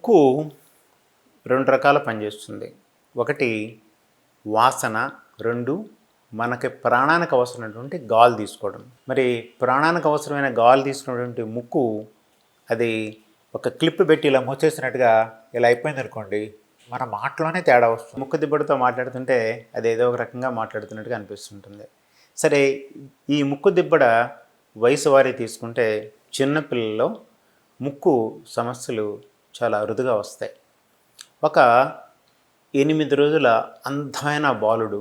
ముక్కు 2 రకాల పనిచేస్తుంది. ఒకటి వాసన, 2 మనకి ప్రాణానికి అవసరమైనటువంటి గాలి తీసుకోవడం. మరి ప్రాణానికి అవసరమైన గాలి తీసుకున్నటువంటి ముక్కు అది ఒక క్లిప్ పెట్టి ఇలా మూసేసినట్టుగా ఇలా అయిపోయిందనుకోండి, మన మాటలోనే తేడా వస్తుంది. ముక్కు దిబ్బడితో మాట్లాడుతుంటే అది ఏదో ఒక రకంగా మాట్లాడుతున్నట్టుగా అనిపిస్తుంటుంది. సరే, ఈ ముక్కు దిబ్బడ వయసు వారీ తీసుకుంటే చిన్నపిల్లల్లో ముక్కు సమస్యలు చాలా అరుదుగా వస్తాయి. ఒక 8 రోజుల అందమైన బాలుడు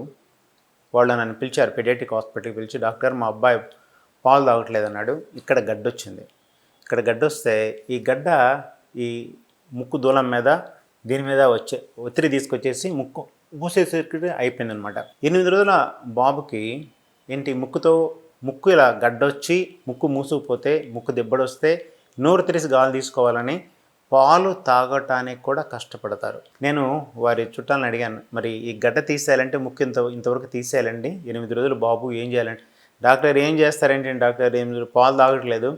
వాళ్ళు నన్ను పిలిచారు, పెడియాట్రిక్ హాస్పిటల్కి పిలిచి, డాక్టర్ మా అబ్బాయి పాలు తాగట్లేదు అన్నాడు. ఇక్కడ గడ్డొచ్చింది. ఇక్కడ గడ్డొస్తే ఈ గడ్డ ఈ ముక్కు దూలం మీద దీని మీద ఒత్తిడి తీసుకొచ్చేసి ముక్కు మూసేసరికి అయిపోయింది అనమాట. 8 రోజుల బాబుకి ఏంటి, ముక్కు ఇలా గడ్డొచ్చి ముక్కు మూసుకుపోతే, ముక్కు దిబ్బడొస్తే నోరు తెరిసి గాలి తీసుకోవాలని పాలు తాగటానికి కూడా కష్టపడతారు. నేను వారి చుట్టాలను అడిగాను, మరి ఈ గడ్డ తీసేయాలంటే ముక్కు ఇంతవరకు తీసేయాలండి, 8 రోజులు బాబు ఏం చేయాలంటే, డాక్టర్ ఏం చేస్తారేంటి, డాక్టర్ 8 పాలు తాగట్లేదు,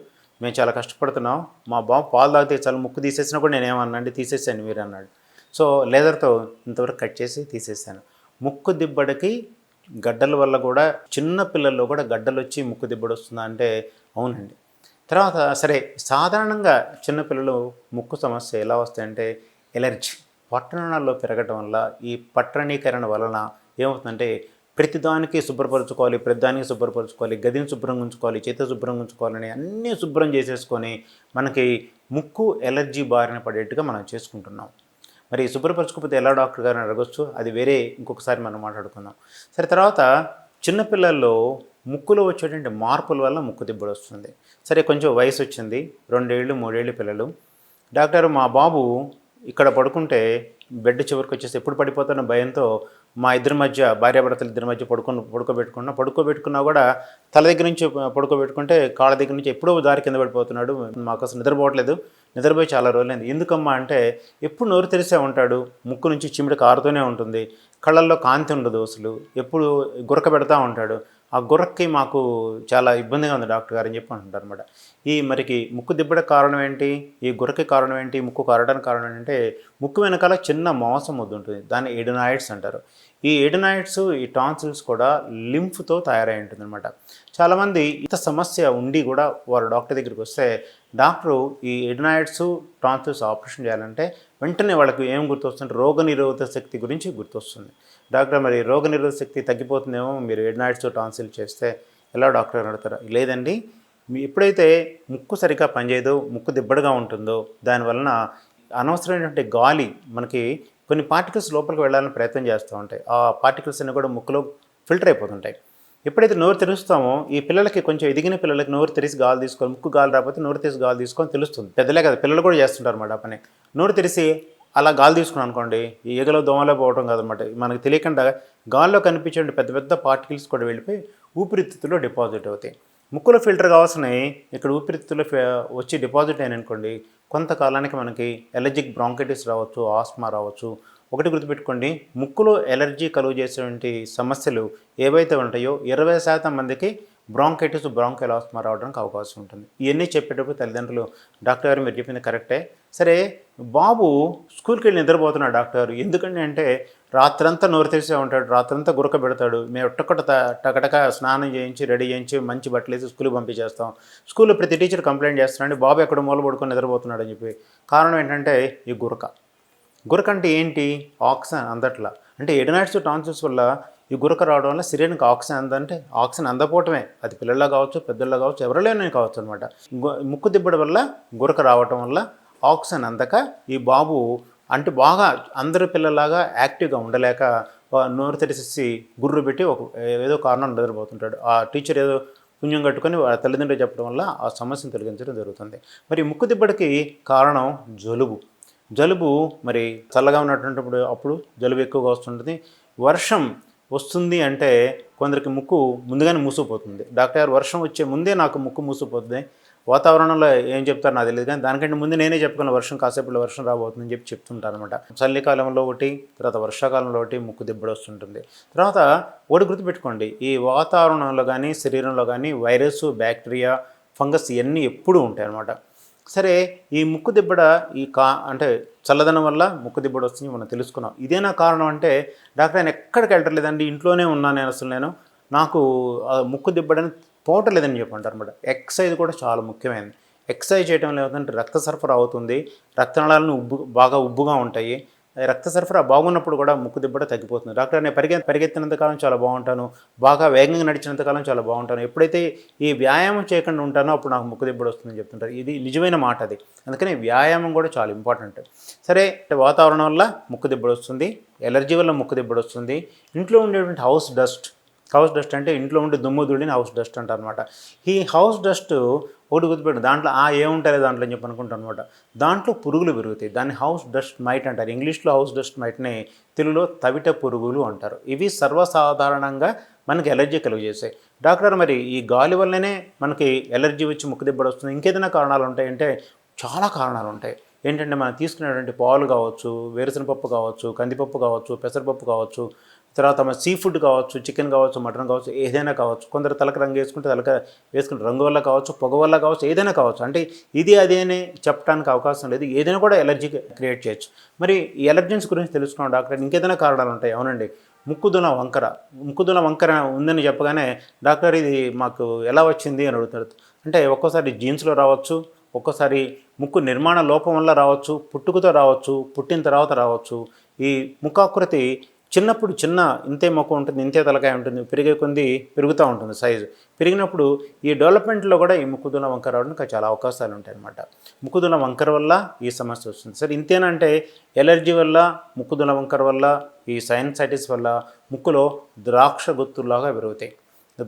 మేము చాలా కష్టపడుతున్నాం, మా బాబు పాలు తాగితే చాలా ముక్కు తీసేసినా కూడా నేనేమన్నాండి, తీసేసాను మీరు అన్నాడు. సో లేజర్తో ఇంతవరకు కట్ చేసి తీసేసాను. ముక్కు దిబ్బడికి గడ్డల వల్ల కూడా చిన్న పిల్లల్లో కూడా గడ్డలు వచ్చి ముక్కు దిబ్బడి వస్తుందా అంటే అవునండి. తర్వాత సరే, సాధారణంగా చిన్నపిల్లలు ముక్కు సమస్య ఎలా వస్తాయంటే ఎలర్జీ, పట్టణాల్లో పెరగటం వల్ల, ఈ పట్టణీకరణ వలన ఏమవుతుందంటే ప్రతిదానికి శుభ్రపరచుకోవాలి, గదిని శుభ్రంగా ఉంచుకోవాలి, చేతి శుభ్రంగా ఉంచుకోవాలని అన్నీ శుభ్రం చేసేసుకొని మనకి ముక్కు ఎలర్జీ బారిన పడేట్టుగా మనం చేసుకుంటున్నాం. మరి శుభ్రపరచుకోకపోతే ఎలా డాక్టర్ గారిని అడగొచ్చు, అది వేరే ఇంకొకసారి మనం మాట్లాడుకుందాం. సరే, తర్వాత చిన్నపిల్లల్లో ముక్కులో వచ్చేటువంటి మార్పుల వల్ల ముక్కు దిబ్బడు వస్తుంది. సరే, కొంచెం వయసు వచ్చింది, 2 ఏళ్ళు 3 ఏళ్ళు పిల్లలు, డాక్టర్ మా బాబు ఇక్కడ పడుకుంటే బెడ్ చివరికి వచ్చేసి ఎప్పుడు పడిపోతానో భయంతో మా ఇద్దరి మధ్య, భార్యాభర్తల ఇద్దరి మధ్య పడుకోబెట్టుకున్నా కూడా తల దగ్గర నుంచి పడుకోబెట్టుకుంటే కాళ్ళ దగ్గర నుంచి ఎప్పుడో దారి కింద పడిపోతున్నాడు, మాకు అసలు నిద్రపోవట్లేదు, నిద్రపోయి చాలా రోజులైంది. ఎందుకమ్మా అంటే ఎప్పుడు నోరు తెరిసే ఉంటాడు, ముక్కు నుంచి చిమిడి కారుతూనే ఉంటుంది, కళ్ళల్లో కాంతి ఉండదు, అసలు ఎప్పుడు గురక పెడతా ఉంటాడు, ఆ గురక్కి మాకు చాలా ఇబ్బందిగా ఉంది డాక్టర్ గారు అని చెప్పి అంటుంటారు అనమాట. ఈ మరికి ముక్కు దిబ్బడానికి కారణం ఏంటి, ఈ గురకి కారణం ఏంటి, ముక్కు కారడానికి కారణం ఏంటంటే ముక్కు వెనకాల చిన్న మాంసం ముద్ద ఉంటుంది, దాన్ని ఎడినాయిడ్స్ అంటారు. ఈ ఎడినాయిడ్స్, ఈ టాన్సిల్స్ కూడా లింఫ్తో తయారై ఉంటుంది అనమాట. చాలామంది ఇంత సమస్య ఉండి కూడా వారు డాక్టర్ దగ్గరికి వస్తే డాక్టరు ఈ ఎడినాయిడ్స్, టాన్సిల్స్ ఆపరేషన్ చేయాలంటే వెంటనే వాళ్ళకి ఏం గుర్తొస్తుంది, రోగనిరోధక శక్తి గురించి గుర్తొస్తుంది. డాక్టర్ మరి రోగనిరోధక శక్తి తగ్గిపోతుందేమో మీరు ఎడినాయిడ్స్, టాన్సిల్ చేస్తే ఎలా డాక్టర్ అని అడుగుతారా? లేదండి, ఎప్పుడైతే ముక్కు సరిగ్గా పనిచేయదో, ముక్కు దిబ్బడుగా ఉంటుందో, దానివలన అనవసరమైనటువంటి గాలి మనకి కొన్ని పార్టికల్స్ లోపలికి వెళ్ళాలని ప్రయత్నం చేస్తూ ఉంటాయి. ఆ పార్టికల్స్ అన్నీ కూడా ముక్కులో ఫిల్టర్ అయిపోతుంటాయి. ఎప్పుడైతే నోరు తెరుస్తామో, ఈ పిల్లలకి కొంచెం ఎదిగిన పిల్లలకి నోరు తెరిసి గాలి తీసుకోవాలి, ముక్కు గాలి రాకపోతే నోరు తెరిసి గాలి తీసుకొని తెలుస్తుంది. పెద్దలే కదా, పిల్లలు కూడా చేస్తుంటారు అన్నమాట ఆ పని. నోరు తెరిసి అలా గాలి తీసుకున్నాం అనుకోండి, ఈ ఈగలో దోమలో పోవడం కాదనమాట, మనకు తెలియకుండా గాల్లో కనిపించే పెద్ద పెద్ద పార్టికల్స్ కూడా వెళ్ళిపోయి ఊపిరితిత్తులో డిపాజిట్ అవుతాయి. ముక్కులో ఫిల్టర్ కావాల్సినవి ఇక్కడ ఊపిరితిత్తులో వచ్చి డిపాజిట్ అయిననుకోండి, కొంతకాలానికి మనకి ఎలర్జిక్ బ్రాంకైటిస్ రావచ్చు, ఆస్మా రావచ్చు. ఒకటి గుర్తుపెట్టుకోండి, ముక్కులో ఎలర్జీ కలుగు చేసేటువంటి సమస్యలు ఏవైతే ఉంటాయో 20% మందికి బ్రాంకైటిస్, బ్రాంకైల్ ఆస్మా రావడానికి అవకాశం ఉంటుంది. ఇవన్నీ చెప్పేటప్పుడు తల్లిదండ్రులు, డాక్టర్ గారు మీరు చెప్పింది కరెక్టే, సరే బాబు స్కూల్కి వెళ్ళి నిద్రపోతున్నాడు డాక్టర్, ఎందుకంటే అంటే రాత్రంతా నోరు తెరిసే ఉంటాడు, రాత్రంతా గురక పెడతాడు, మేము టకటక స్నానం చేయించి రెడీ చేయించి మంచి బట్టలు వేసి స్కూల్కి పంపించేస్తాం. స్కూల్లో ప్రతి టీచర్ కంప్లైంట్ చేస్తున్నాడు, బాబు ఎక్కడ మూల పడుకొని నిద్రపోతున్నాడు అని చెప్పి. కారణం ఏంటంటే ఈ గురక అంటే ఏంటి, ఆక్సిజన్ అందట్లా. అంటే ఎడినాయిడ్స్, టాన్సిల్స్ వల్ల ఈ గురక రావడం వల్ల శరీరానికి ఆక్సిజన్ అందంటే ఆక్సిజన్ అందపోవటమే, అది పిల్లల్లో కావచ్చు, పెద్దల్లో కావచ్చు, ఎవరిలోనే కావచ్చు అనమాట. ముక్కు దిబ్బడి వల్ల గురక రావటం వల్ల ఆక్సిజన్ అందక ఈ బాబు అంటే బాగా అందరి పిల్లలాగా యాక్టివ్గా ఉండలేక నోరు తెరిసేసి గుర్రు పెట్టి ఏదో కారణం నిద్రపోతుంటాడు. ఆ టీచర్ ఏదో పుణ్యం కట్టుకొని వాళ్ళ తల్లిదండ్రులు చెప్పడం వల్ల ఆ సమస్యను తొలగించడం జరుగుతుంది. మరి ముక్కు దిబ్బడికి కారణం జలుబు మరి చల్లగా ఉన్నటువంటిప్పుడు అప్పుడు జలుబు ఎక్కువగా వస్తుంటుంది. వర్షం వస్తుంది అంటే కొందరికి ముక్కు ముందుగానే మూసుకుపోతుంది. డాక్టర్ వర్షం వచ్చే ముందే నాకు ముక్కు మూసుకుపోతుంది, వాతావరణంలో ఏం చెప్తారో నాకు తెలియదు, కానీ దానికంటే ముందు నేనే చెప్పుకున్న కాసేపులో వర్షం రాబోతుందని చెప్తుంటాను అనమాట. చలికాలంలో ఒకటి, తర్వాత వర్షాకాలంలో ఒకటి ముక్కు దిబ్బడి వస్తుంటుంది. తర్వాత ఒకటి గుర్తుపెట్టుకోండి, ఈ వాతావరణంలో కానీ శరీరంలో కానీ వైరస్, బ్యాక్టీరియా, ఫంగస్ ఇవన్నీ ఎప్పుడూ ఉంటాయి అన్నమాట. సరే ఈ ముక్కు దిబ్బడ అంటే చల్లదనం వల్ల ముక్కు దిబ్బడ వస్తుంది మనం తెలుసుకున్నాం. ఇదేనా కారణం అంటే డాక్టర్ నేను ఎక్కడికి వెళ్ళట్లేదండి, ఇంట్లోనే ఉన్నాను నేను నాకు ముక్కు దిబ్బడని పోవట్లేదని చెప్పంటారు అనమాట. ఎక్సర్సైజ్ కూడా చాలా ముఖ్యమైనది. ఎక్సర్సైజ్ చేయడం వల్ల ఏమవుతుందంటే రక్త సరఫరా అవుతుంది, రక్తనాళాలను బాగా ఉబ్బుగా ఉంటాయి. రక్త సరఫరా బాగున్నప్పుడు కూడా ముక్కు దిబ్బడ తగ్గిపోతుంది. డాక్టర్ నేను పరిగెత్తినంతకాలం చాలా బాగుంటాను, బాగా వేగంగా నడిచినంతకాలం చాలా బాగుంటాను, ఎప్పుడైతే ఈ వ్యాయామం చేయకుండా ఉంటానో అప్పుడు నాకు ముక్కు దిబ్బడ వస్తుందని చెప్తుంటారు. ఇది నిజమైన మాట అది. అందుకని వ్యాయామం కూడా చాలా ఇంపార్టెంట్. సరే, వాతావరణం వల్ల ముక్కు దిబ్బడ వస్తుంది, ఎలర్జీ వల్ల ముక్కు దిబ్బడ వస్తుంది, ఇంట్లో ఉండేటువంటి హౌస్ డస్ట్ అంటే ఇంట్లో ఉండే దుమ్ము ధూళిని హౌస్ డస్ట్ అంటారు అనమాట. ఈ హౌస్ డస్ట్ ఒకటి గుర్తుపెట్టు, దాంట్లో ఏముంటాయి దాంట్లో అని చెప్పి అనుకుంటాను అనమాట. దాంట్లో పురుగులు పెరుగుతాయి, దాన్ని హౌస్ డస్ట్ మైట్ అంటారు. ఇంగ్లీష్లో హౌస్ డస్ట్ మైట్ని తెలుగులో తవిట పురుగులు అంటారు. ఇవి సర్వసాధారణంగా మనకి ఎలర్జీ కలుగజేస్తాయి. డాక్టర్ మరి ఈ గాలి వల్లనే మనకి ఎలర్జీ వచ్చి ముక్కు దిబ్బడ వస్తుంది, ఇంకేదైనా కారణాలు ఉంటాయంటే చాలా కారణాలు ఉంటాయి. ఏంటంటే మనం తీసుకునేటువంటి పాలు కావచ్చు, వేరుశనగపప్పు కావచ్చు, కందిపప్పు కావచ్చు, పెసరపప్పు కావచ్చు, తర్వాత మన సీ ఫుడ్ కావచ్చు, చికెన్ కావచ్చు, మటన్ కావచ్చు, ఏదైనా కావచ్చు. కొందరు తలకు రంగు వేసుకుంటే వేసుకుంటే రంగు వల్ల కావచ్చు, పొగ వల్ల కావచ్చు, ఏదైనా కావచ్చు. అంటే ఇది అదే అని చెప్పడానికి అవకాశం లేదు, ఏదైనా కూడా ఎలర్జీ క్రియేట్ చేయొచ్చు. మరి ఈ ఎలర్జెన్స్ గురించి తెలుసుకున్నాం డాక్టర్, ఇంకేదైనా కారణాలు ఉంటాయి. అవునండి, ముక్కుదుల వంకర ఉందని చెప్పగానే డాక్టర్ ఇది మాకు ఎలా వచ్చింది అని అడుగుతారు. అంటే ఒక్కోసారి జీన్స్లో రావచ్చు, ఒక్కోసారి ముక్కు నిర్మాణ లోపం వల్ల రావచ్చు, పుట్టుకతో రావచ్చు, పుట్టిన తర్వాత రావచ్చు. ఈ ముఖాకృతి చిన్నప్పుడు ఇంతే ముఖం ఉంటుంది, ఇంతే తలకాయ ఉంటుంది, పెరిగే కొద్దీ పెరుగుతూ ఉంటుంది సైజు. పెరిగినప్పుడు ఈ డెవలప్మెంట్లో కూడా ఈ ముక్కుదుల వంకర రావడానికి చాలా అవకాశాలు ఉంటాయి అన్నమాట. ముక్కుదుల వంకర వల్ల ఈ సమస్య వస్తుంది. సరే, ఇంతేనంటే ఎలర్జీ వల్ల, ముక్కుదుల వంకర వల్ల, ఈ సైనసైటిస్ వల్ల ముక్కులో ద్రాక్ష గుత్తుల్లాగా పెరుగుతాయి.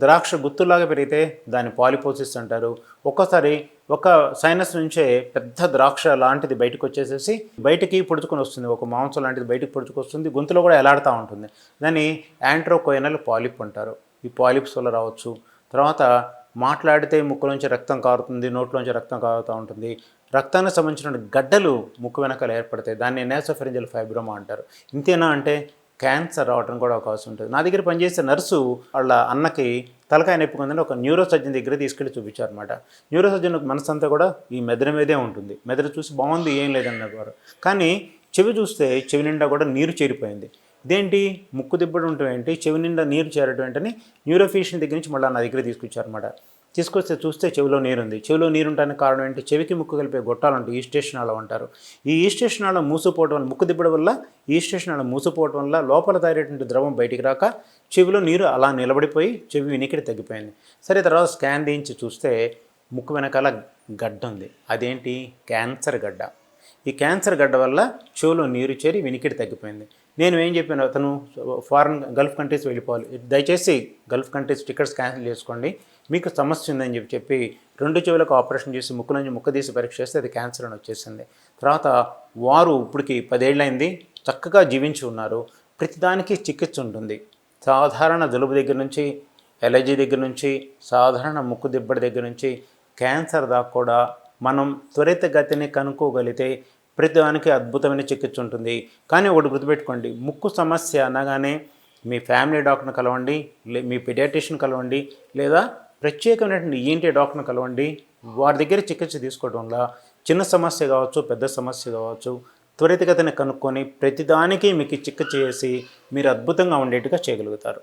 ద్రాక్ష గుత్తులాగా పెరిగితే దాన్ని పాలిపోసిస్ అంటారు. ఒక్కోసారి ఒక సైనస్ నుంచే పెద్ద ద్రాక్ష లాంటిది బయటకు వచ్చేసేసి బయటికి పొడుచుకొని వస్తుంది, ఒక మాంసం లాంటిది బయటకు పొడుచుకొస్తుంది, గొంతులో కూడా ఎలాడుతూ ఉంటుంది. దాన్ని యాంట్రోకోయనల్ పాలిప్ అంటారు. ఈ పాలిప్స్ వల్ల రావచ్చు. తర్వాత మాట్లాడితే ముక్కులోంచి రక్తం కారుతుంది, నోట్లోంచి రక్తం కారుతూ ఉంటుంది. రక్తానికి సంబంధించిన గడ్డలు ముక్కు వెనకాల ఏర్పడతాయి, దాన్ని నేసోఫెరింజియల్ ఫైబ్రోమా అంటారు. ఇంతేనా అంటే క్యాన్సర్ రావడం కూడా అవకాశం ఉంటుంది. నా దగ్గర పనిచేసే నర్సు వాళ్ళ అన్నకి తలకాయ నొప్పి ఉందని ఒక న్యూరో సర్జన్ దగ్గర తీసుకెళ్ళి చూపించారనమాట. న్యూరో సర్జన్ మనసు అంతా కూడా ఈ మెదడు మీదే ఉంటుంది. మెదడు చూసి బాగుంది, ఏం లేదన్నారు. కానీ చెవి చూస్తే చెవి నిండా కూడా నీరు చేరిపోయింది. ఇదేంటి, ముక్కు దిబ్బడు ఉండటం ఏంటి, చెవి నిండా నీరు చేరడం ఏంటని న్యూరోఫిషియన్ దగ్గర నుంచి మళ్ళీ నా దగ్గర తీసుకొచ్చారనమాట. తీసుకొస్తే చూస్తే చెవిలో నీరుంది. చెవిలో నీరు ఉండడానికి కారణం ఏంటి, చెవికి ముక్కు కలిపే గొట్టాలు ఉంటాయి, ఈస్టేషన్ నాళం అంటారు. ఈ ఈస్టేషన్ నాళం మూసుకుపోవడం వల్ల, ముక్కు దిబ్బడం వల్ల ఈస్టేషన్ నాళం మూసుకుపోవడం వల్ల లోపల తయారైనటువంటి ద్రవం బయటికి రాక చెవిలో నీరు అలా నిలబడిపోయి చెవి వినికిడి తగ్గిపోయింది. సరే, తర్వాత స్కాన్ తీయించి చూస్తే ముక్కు వెనకాల గడ్డ ఉంది. అదేంటి, క్యాన్సర్ గడ్డ. ఈ క్యాన్సర్ గడ్డ వల్ల చెవిలో నీరు చేరి వినికిడి తగ్గిపోయింది. నేను ఏం చెప్పాను, అతను గల్ఫ్ కంట్రీస్ వెళ్ళిపోవాలి, దయచేసి గల్ఫ్ కంట్రీస్ టికెట్స్ క్యాన్సిల్ చేసుకోండి, మీకు సమస్య ఉందని చెప్పి 2 చెవులకు ఆపరేషన్ చేసి ముక్కు తీసి పరీక్ష చేస్తే అది క్యాన్సర్ అని వచ్చేసింది. తర్వాత వారు ఇప్పటికి 10 ఏళ్ళైంది, చక్కగా జీవించి ఉన్నారు. ప్రతిదానికి చికిత్స ఉంటుంది. సాధారణ జలుబు దగ్గర నుంచి, ఎలర్జీ దగ్గర నుంచి, సాధారణ ముక్కు దిబ్బడి దగ్గర నుంచి క్యాన్సర్ దాకా కూడా మనం త్వరితగతిని కనుక్కోగలిగితే ప్రతిదానికి అద్భుతమైన చికిత్స ఉంటుంది. కానీ ఒకటి గుర్తుపెట్టుకోండి, ముక్కు సమస్య అనగానే మీ ఫ్యామిలీ డాక్టర్ని కలవండి, మీ పీడియాట్రిషియన్ కలవండి, లేదా ప్రత్యేకమైనటువంటి ఈఎన్టీ డాక్టర్ని కలవండి. వారి దగ్గర చికిత్స తీసుకోవడం వల్ల చిన్న సమస్య కావచ్చు, పెద్ద సమస్య కావచ్చు, త్వరితగతిని కనుక్కొని ప్రతిదానికి మీకు చికిత్స చేసి మీరు అద్భుతంగా ఉండేట్టుగా చేయగలుగుతారు.